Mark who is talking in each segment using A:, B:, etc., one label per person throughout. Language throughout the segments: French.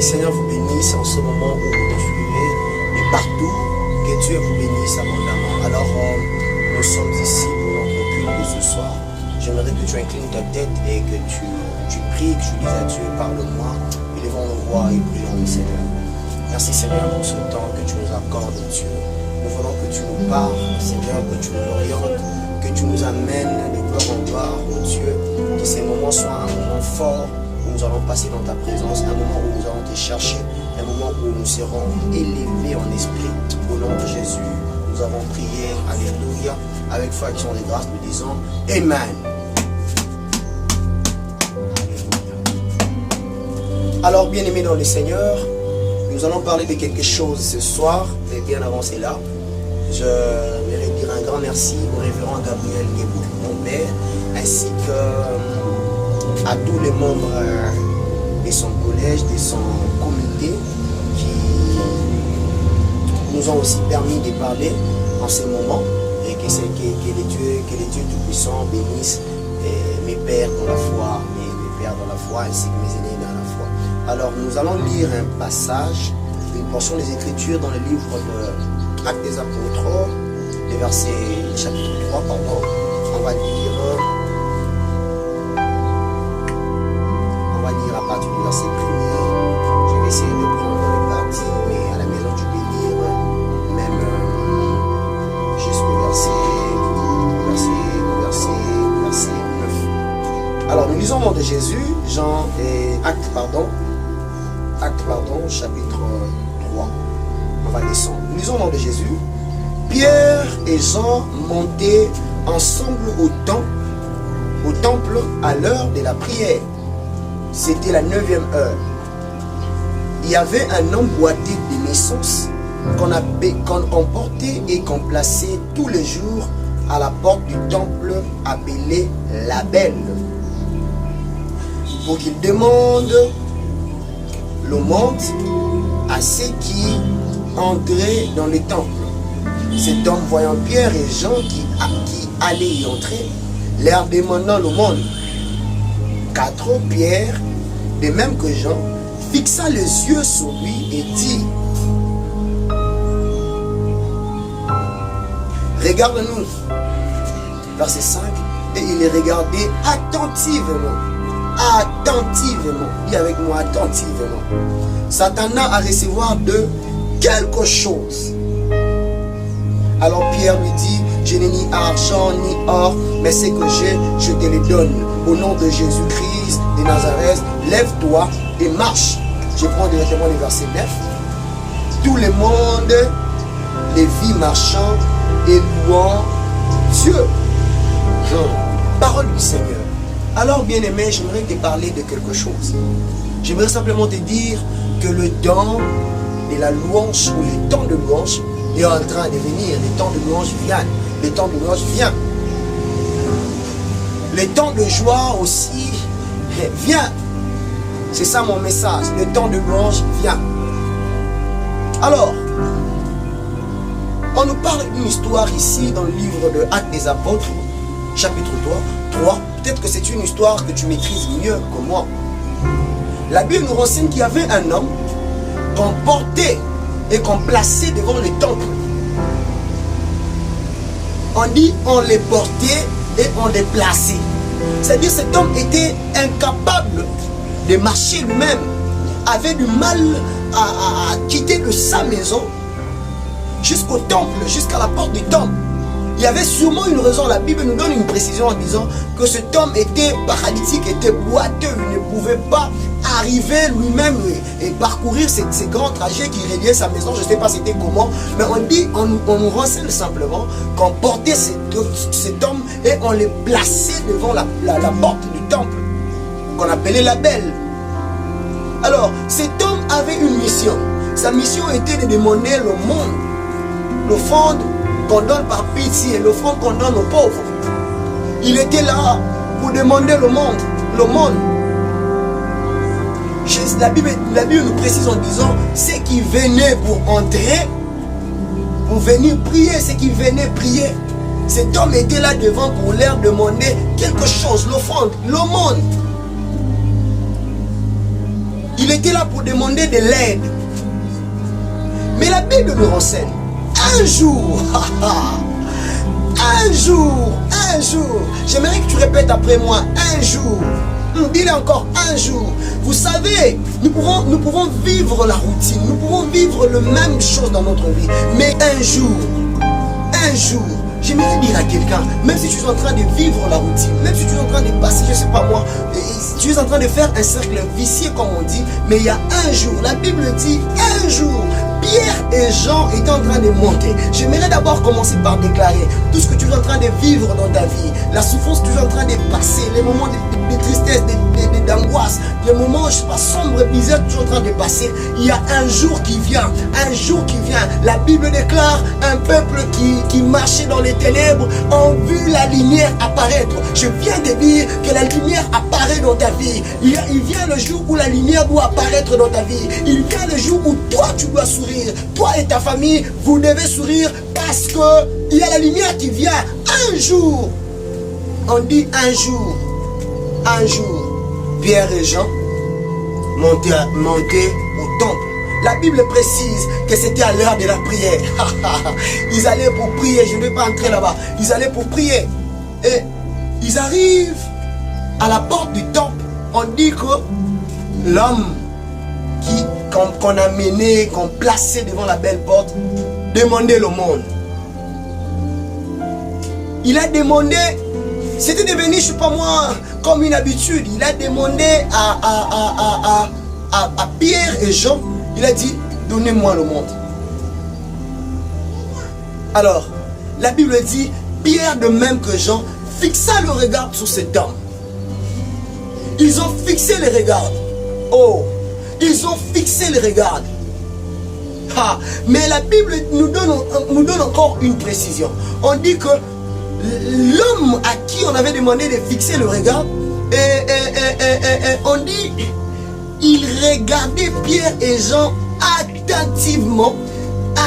A: Seigneur vous bénisse en ce moment où tu es et partout. Que Dieu vous bénisse abondamment. Alors, nous sommes ici pour notre culte de ce soir. J'aimerais que tu inclines ta tête et que tu pries, que tu dises à Dieu, parle-moi, élevons nos voix et prions le Seigneur. Merci Seigneur pour ce temps que tu nous accordes, Dieu. Nous voulons que tu nous parles, Seigneur, que tu nous orientes, que tu nous amènes de gloire en gloire, mon Dieu. Que ces moments soient un moment fort où nous allons passer dans ta présence, un moment où nous allons te chercher, un moment où nous serons élevés en esprit. Au nom de Jésus, nous avons prié, alléluia, avec foi, action de grâce, nous disons Amen. Alors, bien-aimés dans le Seigneur, nous allons parler de quelque chose ce soir, et bien avant cela, je voudrais dire un grand merci au révérend Gabriel Guébou, mon père, ainsi que à tous les membres de son collège, de son comité, qui nous ont aussi permis de parler en ce moment, et que les dieux tout-puissants bénissent mes pères dans la foi, mes pères dans la foi, ainsi que mes aînés dans la foi. Alors nous allons lire un passage, une portion des Écritures dans le livre de Actes des Apôtres, le verset chapitre 3, pardon. On va lire à partir du verset 1er. Je vais essayer de prendre les parties, mais à la maison tu peux lire même jusqu'au verset 9. Alors nous lisons au nom de Jésus, Actes, chapitre 3. On va descendre. Nous lisons au nom de Jésus. Pierre et Jean montaient ensemble au temple à l'heure de la prière. C'était la 9e heure. Il y avait un homme boité de naissance qu'on portait et qu'on plaçait tous les jours à la porte du temple appelé la Belle, pour qu'il demande l'aumône à ceux qui entraient dans le temple. Cet homme, voyant Pierre et Jean qui allaient y entrer, leur demandant l'aumône. Car trop Pierre, de même que Jean, fixa les yeux sur lui et dit: regarde-nous. Verset 5. Et il les regardait attentivement. Attentivement. Dis avec moi, attentivement. S'attendant à recevoir de quelque chose. Alors Pierre lui dit: je n'ai ni argent ni or, mais ce que j'ai, je te le donne. Au nom de Jésus-Christ de Nazareth, lève-toi et marche. Je prends directement le verset 9. Tout le monde les vit marchant et louant Dieu. Parole du Seigneur. Alors, bien-aimé, j'aimerais te parler de quelque chose. J'aimerais simplement te dire que le temps de la louange ou le temps de louange est en train de venir. Le temps de louange vient. Le temps de louange vient. Le temps de joie aussi vient. C'est ça mon message. Le temps de louange vient. Alors, on nous parle d'une histoire ici dans le livre de Actes des Apôtres, chapitre 3. Peut-être que c'est une histoire que tu maîtrises mieux que moi. La Bible nous renseigne qu'il y avait un homme qu'on portait et qu'on plaçait devant le temple. On dit on les portait et on les plaçait. C'est-à-dire cet homme était incapable de marcher lui-même, avait du mal à quitter de sa maison jusqu'au temple, jusqu'à la porte du temple. Il y avait sûrement une raison. La Bible nous donne une précision en disant que cet homme était paralytique, était boiteux, il ne pouvait pas arriver lui-même et parcourir ces grands trajets qui reliaient sa maison. Je ne sais pas c'était comment, mais on nous renseigne simplement qu'on portait cet homme et on les plaçait devant la porte du temple, qu'on appelait la Belle. Alors, cet homme avait une mission. Sa mission était de demander l'aumône, l'offrande qu'on donne par pitié, l'offrande qu'on donne aux pauvres. Il était là pour demander l'aumône. La Bible nous précise en disant ceux qui venaient pour entrer, pour venir prier, ceux qui venaient prier. Cet homme était là devant pour leur demander quelque chose, l'offrande, l'aumône. Il était là pour demander de l'aide. Mais la Bible nous renseigne. Un jour, un jour, j'aimerais que tu répètes après moi, un jour. Dis-le encore, un jour. Vous savez, nous pouvons vivre la routine, nous pouvons vivre la même chose dans notre vie. Mais un jour, j'aimerais dire à quelqu'un, même si tu es en train de vivre la routine, même si tu es en train de passer, je ne sais pas moi, tu es en train de faire un cercle vicieux comme on dit, mais il y a un jour, la Bible dit un jour, Pierre et Jean étaient en train de monter. J'aimerais d'abord commencer par déclarer tout ce que tu es en train de vivre dans ta vie, la souffrance que tu es en train de passer, les moments de tristesse, d'angoisse, les moments, je sais pas, sombres, bizarres que tu es en train de passer. Il y a un jour qui vient, La Bible déclare un peuple qui marchait dans les ténèbres ont vu la lumière apparaître. Je viens de dire que la lumière apparaît dans ta vie. Il vient le jour où la lumière doit apparaître dans ta vie. Il vient le jour où toi tu dois sourire. Toi et ta famille, vous devez sourire parce que il y a la lumière qui vient. Un jour, on dit un jour, Pierre et Jean montaient au temple. La Bible précise que c'était à l'heure de la prière. Ils allaient pour prier, je ne vais pas entrer là-bas. Ils allaient pour prier. Et ils arrivent à la porte du temple. On dit que l'homme qu'on a mené, qu'on plaçait devant la belle porte, demandait l'aumône. Il a demandé, c'était devenu, je ne sais pas moi, comme une habitude. Il a demandé à Pierre et Jean, il a dit, donnez-moi le monde. Alors, la Bible dit, Pierre de même que Jean, fixa le regard sur cet homme. Ils ont fixé les regards. Oh, ils ont fixé les regards. Mais la Bible nous donne encore une précision. On dit que l'homme à qui on avait demandé de fixer le regard, on dit, il regardait Pierre et Jean attentivement,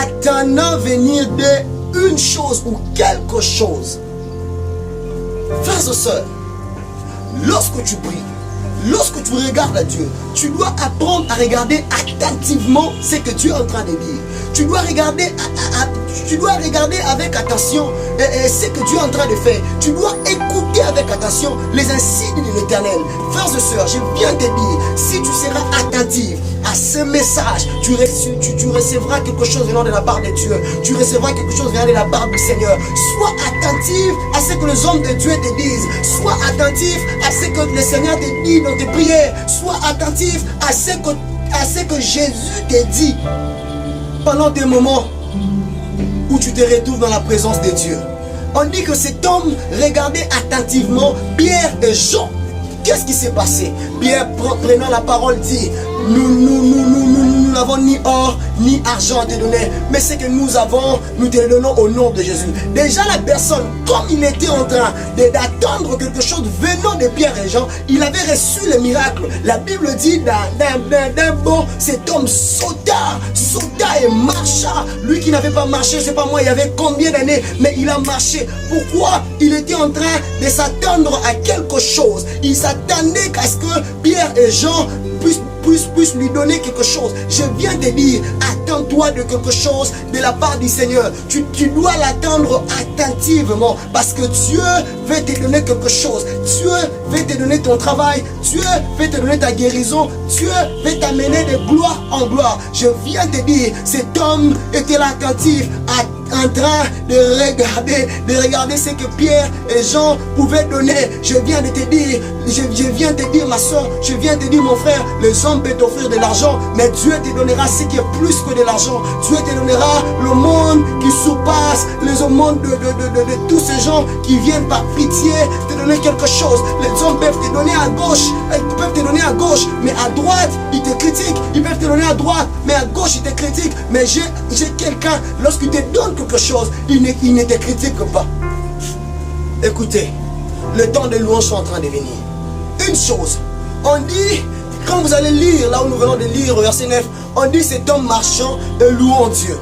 A: attendant venir d'une chose ou quelque chose. Frères et sœurs, lorsque tu pries, lorsque tu regardes à Dieu, tu dois apprendre à regarder attentivement ce que Dieu est en train de dire. Tu dois regarder avec attention ce que Dieu est en train de faire. Tu dois écouter avec attention les insignes de l'Éternel. Frères et sœurs, je viens te dire, si tu seras attentif à ce message, tu recevras quelque chose venant de la part de Dieu. Tu recevras quelque chose venant de la part du Seigneur. Sois attentif à ce que les hommes de Dieu te disent. Sois attentif à ce que le Seigneur te dit dans tes prières. Sois attentif à ce que Jésus te dit pendant des moments où tu te retrouves dans la présence de Dieu. On dit que cet homme regardait attentivement Pierre et Jean. Qu'est-ce qui s'est passé? Pierre, prenant la parole, dit, nous n'avons ni or ni argent à te donner, mais ce que nous avons, nous te le donnons au nom de Jésus. Déjà la personne, comme il était en train d'attendre quelque chose venant de Pierre et Jean, il avait reçu le miracle. La Bible dit d'un bond, cet homme sauta et marcha. Lui qui n'avait pas marché, je ne sais pas moi, il y avait combien d'années, mais il a marché. Pourquoi? Il était en train de s'attendre à quelque chose. Il s'attendait à ce que Pierre et Jean puisse lui donner quelque chose. Je viens de dire, attends-toi de quelque chose de la part du Seigneur. Tu dois l'attendre attentivement parce que Dieu veut te donner quelque chose. Dieu veut te donner ton travail. Dieu veut te donner ta guérison. Dieu veut t'amener de gloire en gloire. Je viens de dire, cet homme était là attentif en train de regarder ce que Pierre et Jean pouvaient donner. Je viens de te dire, ma soeur, je viens de te dire, mon frère, les hommes peuvent t'offrir de l'argent, mais Dieu te donnera ce qui est plus que de l'argent. Dieu te donnera le monde qui surpasse les mondes de tous ces gens qui viennent par pitié te donner quelque chose. Les hommes peuvent te donner à gauche, mais à droite, ils te critiquent. Ils peuvent te donner à droite, mais à gauche, ils te critiquent. Mais j'ai quelqu'un, lorsqu'il te donne quelque chose, il ne te critique pas. Écoutez, le temps de louange sont en train de venir. Une chose, on dit, quand vous allez lire, là où nous venons de lire, verset 9, on dit cet homme marchant et louant Dieu.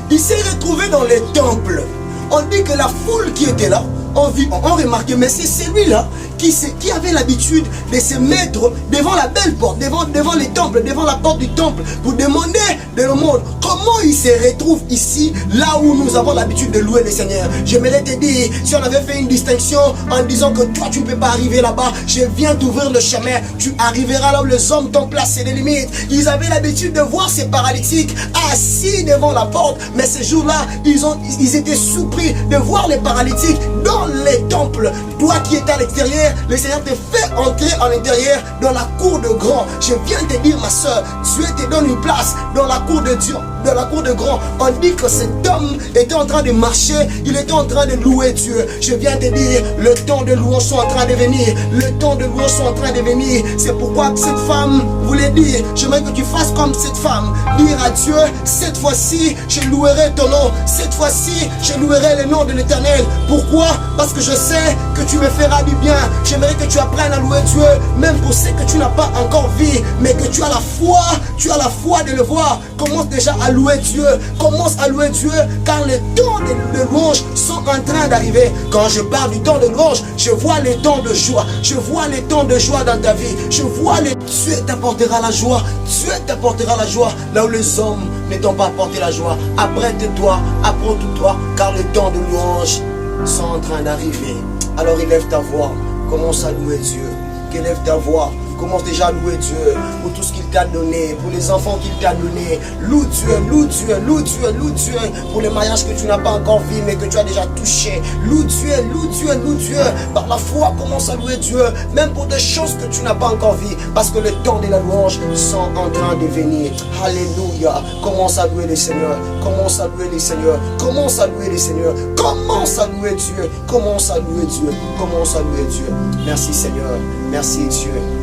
A: Il s'est retrouvé dans le temple. On dit que la foule qui était là ont remarqué, mais c'est celui-là qui avait l'habitude de se mettre devant la belle porte, devant les temples, devant la porte du temple, pour demander de le monde comment il se retrouve ici, là où nous avons l'habitude de louer le Seigneur. J'aimerais te dire, si on avait fait une distinction en disant que toi tu ne peux pas arriver là-bas, je viens t'ouvrir le chemin, tu arriveras là où les hommes t'ont placé des limites. Ils avaient l'habitude de voir ces paralytiques assis devant la porte, mais ces jours-là, ils étaient surpris de voir les paralytiques dans les temples. Toi qui es à l'extérieur, le Seigneur te fait entrer à l'intérieur dans la cour de grand. Je viens te dire, ma soeur, Dieu te donne une place dans la cour de Dieu, dans la cour de grand. On dit que cet homme était en train de marcher, il était en train de louer Dieu. Je viens te dire, le temps de louange sont en train de venir. Le temps de louange sont en train de venir. C'est pourquoi cette femme voulait dire, j'aimerais que tu fasses comme cette femme. Dire à Dieu, cette fois-ci, je louerai ton nom. Cette fois-ci, je louerai le nom de l'Éternel. Pourquoi? Parce que je sais que tu me feras du bien. J'aimerais que tu apprennes à louer Dieu, même pour ce que tu n'as pas encore vu, mais que tu as la foi de le voir. Commence déjà à louer Dieu. Commence à louer Dieu, car les temps de louange sont en train d'arriver. Quand je parle du temps de louange, je vois les temps de joie. Je vois les temps de joie dans ta vie. Je vois les... Dieu t'apportera la joie. Dieu t'apportera la joie là où les hommes ne t'ont pas apporté la joie. Apprête-toi, apporte-toi, car les temps de louange sont en train d'arriver. Alors élève ta voix, commence à louer Dieu. Élève ta voix, commence déjà à louer Dieu pour tout ce qu'il t'a donné, pour les enfants qu'il t'a donné. Loue Dieu, loue Dieu, loue Dieu, loue Dieu pour les mariages que tu n'as pas encore vu mais que tu as déjà touché. Loue Dieu, loue Dieu, loue Dieu. Par la foi, commence à louer Dieu, même pour des choses que tu n'as pas encore vues, parce que le temps de la louange sont en train de venir. Alléluia. Commence à louer le Seigneur, commence à louer le Seigneur, commence à louer le Seigneur, commence à louer Dieu, commence à louer Dieu, commence à louer Dieu. Merci Seigneur, merci Dieu.